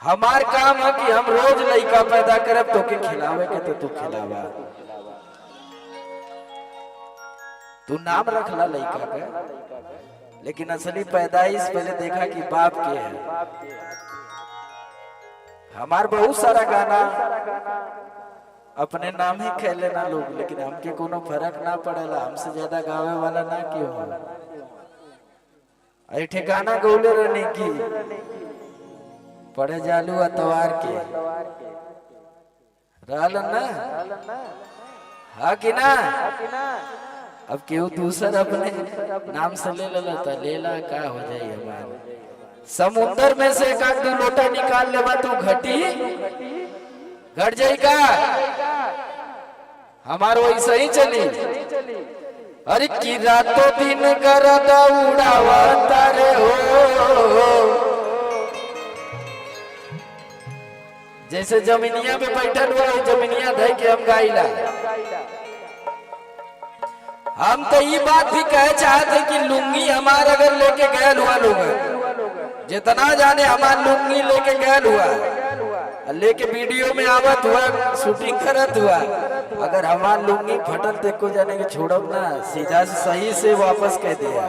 हमार काम है कि हम रोज लड़का पैदा करब तो के खिलावे के तो तू खिलावा। तू नाम रखला लड़का का, लेकिन असली पैदाइश पहले देखा कि बाप के है। हमार बहुत सारा गाना अपने नाम ही खेले ना लोग, लेकिन हमके कोनो फर्क ना पड़ेला। हमसे ज्यादा गावे वाला ना क्यों हो। ऐठे गाना गौले रहने की पढ़े जालू अतवार के रहल ना, हाँ कि ना। अब क्यों दूसर अपने नाम से ले लेला का हो जाए। हमारे समुंदर में से एक आध लोटा निकाल लेवा तो घटी घट जाई का। हमारो ऐसा ही चली। अरे की रातों दिन गरदा उड़ावा तारे हो, जैसे जमीनिया में बैठल हुआ जमीनिया धई के हम गाइला। हम तो ये बात भी कह चाहते कि लुंगी हमार अगर लेके गए हुआ लोग जितना जाने हमार लुंगी लेके गए हुआ, लेके वीडियो में आवत हुआ, शूटिंग करत हुआ। अगर हमार लुंगी फटल ते को जाने के छोड़ब ना, सीधा से सही से वापस कह दिया।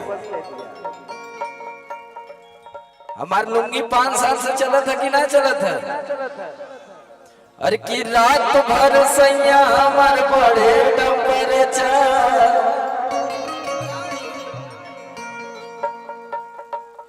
हमार लुंगी 5 साल से चलत है कि ना चलत है। अरे की रात भर सैया हमार बड़े